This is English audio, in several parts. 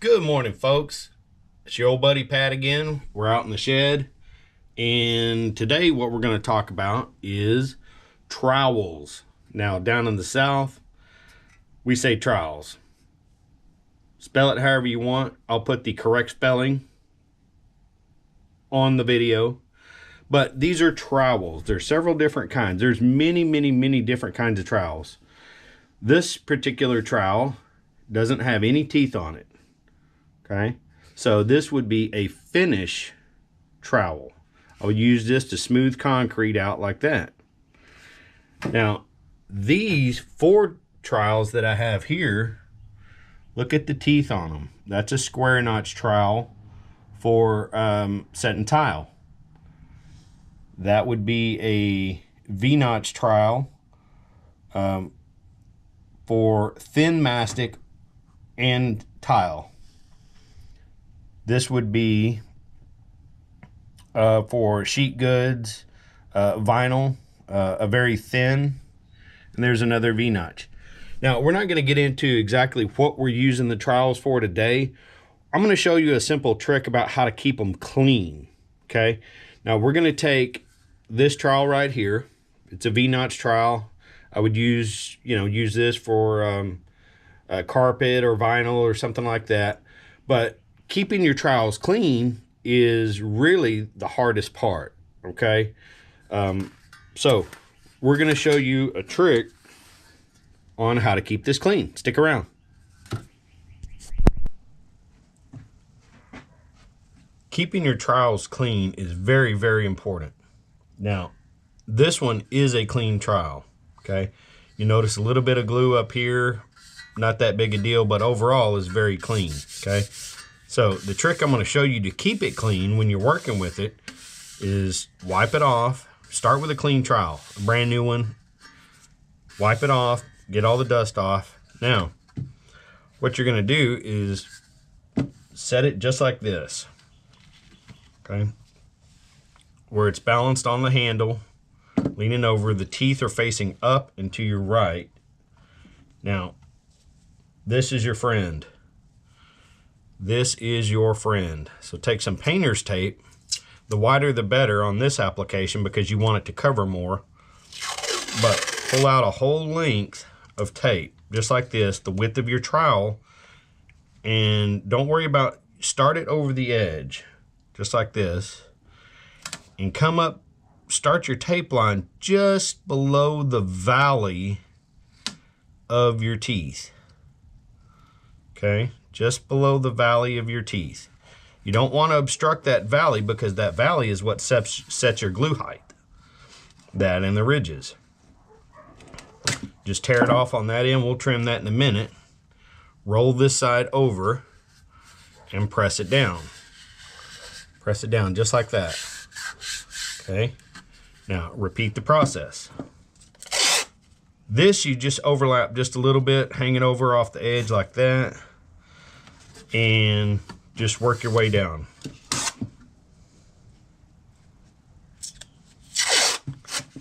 Good morning, folks. It's your old buddy Pat again. We're out in the shed, and today what we're going to talk about is trowels. Now, down in the South, we say trowels. Spell it however you want. I'll put the correct spelling on the video. But these are trowels. There's several different kinds. There's many different kinds of trowels. This particular trowel doesn't have any teeth on it. Okay, so this would be a finish trowel. I would use this to smooth concrete out like that. Now, these 4 trowels that I have here, look at the teeth on them. That's a square notch trowel for setting tile. That would be a V-notch trowel for thin mastic and tile. This would be for sheet goods, vinyl, a very thin, and there's another V-notch. Now, we're not going to get into exactly what we're using the trowels for today. I'm going to show you a simple trick about how to keep them clean, okay? Now, we're going to take this trowel right here. It's a V-notch trowel. I would use this for a carpet or vinyl or something like that. But keeping your trowels clean is really the hardest part, okay? So we're going to show you a trick on how to keep this clean. Stick around. Keeping your trowels clean is very important. Now, this one is a clean trowel, okay? You notice a little bit of glue up here, not that big a deal, but overall is very clean, okay? So the trick I'm going to show you to keep it clean when you're working with it is wipe it off. Start with a clean trowel, a brand new one. Wipe it off, get all the dust off. Now, what you're going to do is set it just like this, okay? Where it's balanced on the handle, leaning over. The teeth are facing up and to your right. Now, this is your friend. This is your friend. So take some painter's tape. The wider the better on this application because you want it to cover more. But pull out a whole length of tape, just like this, the width of your trowel. And don't worry about, start it over the edge, just like this. And come up, start your tape line just below the valley of your teeth. Okay, just below the valley of your teeth. You don't want to obstruct that valley because that valley is what sets your glue height. That and the ridges. Just tear it off on that end. We'll trim that in a minute. Roll this side over and press it down. Press it down just like that. Okay, now repeat the process. This you just overlap just a little bit, hang it over off the edge like that, and just work your way down.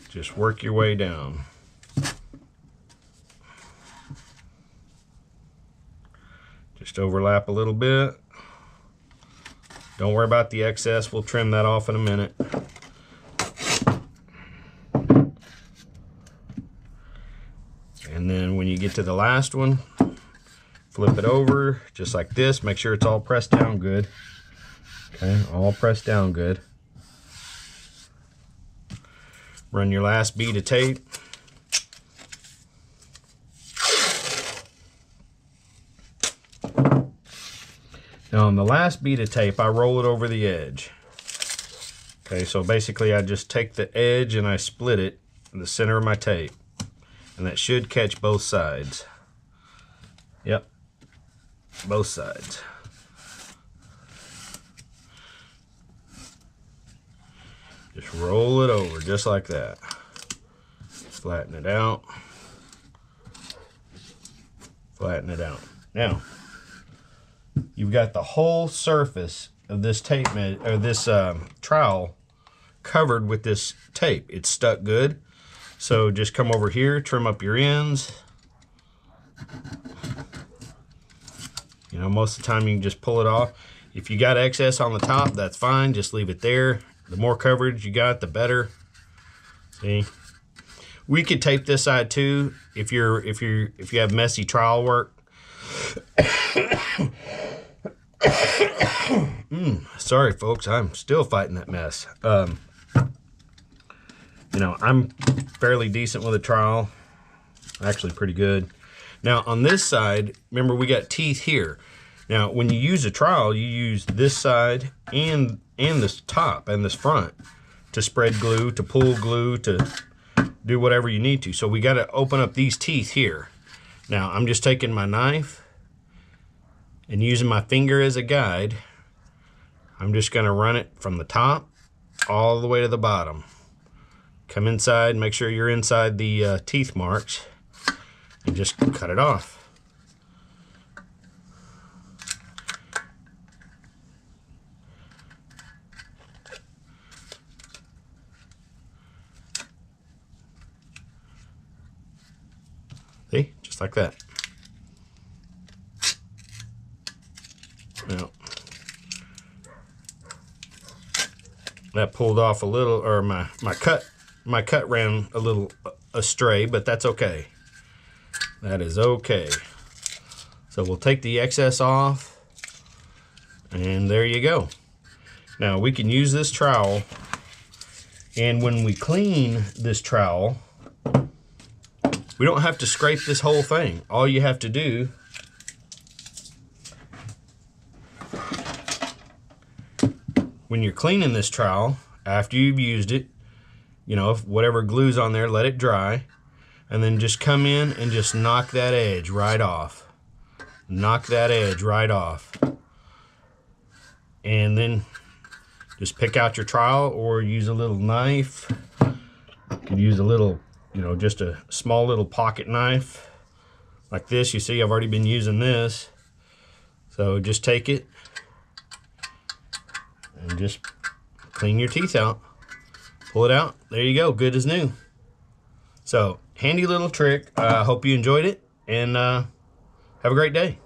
Just work your way down. Just overlap a little bit. Don't worry about the excess, we'll trim that off in a minute. And then when you get to the last one, flip it over just like this. Make sure it's all pressed down good. Okay, all pressed down good. Run your last bead of tape. Now on the last bead of tape, I roll it over the edge. Okay, so basically I just take the edge and I split it in the center of my tape. And that should catch both sides. Yep, both sides. Just roll it over just like that. Flatten it out. Flatten it out. Now, you've got the whole surface of this tape or this trowel covered with this tape. It's stuck good. So just come over here, trim up your ends. You know, most of the time you can just pull it off. If you got excess on the top, that's fine. Just leave it there. The more coverage you got, the better. See? We could tape this side too if you have messy trowel work. Sorry folks, I'm still fighting that mess. You know, I'm fairly decent with a trowel. Actually pretty good. Now on this side, remember we got teeth here. Now when you use a trowel, you use this side and this top and this front to spread glue, to pull glue, to do whatever you need to. So we got to open up these teeth here. Now I'm just taking my knife and using my finger as a guide. I'm just going to run it from the top all the way to the bottom. Come inside, make sure you're inside the teeth marks, and just cut it off. See, just like that. Now, that pulled off a little, or my cut ran a little astray, but that's okay. That is okay. So we'll take the excess off, and there you go. Now we can use this trowel, and when we clean this trowel, we don't have to scrape this whole thing. All you have to do when you're cleaning this trowel, after you've used it, you know, if whatever glue's on there, let it dry, and then just come in and just knock that edge right off. Knock that edge right off. And then just pick out your trowel or use a little knife. You could use a little, you know, just a small little pocket knife like this. You see, I've already been using this. So just take it and just clean your teeth out. Pull it out. There you go. Good as new. So, handy little trick. I hope you enjoyed it, and have a great day.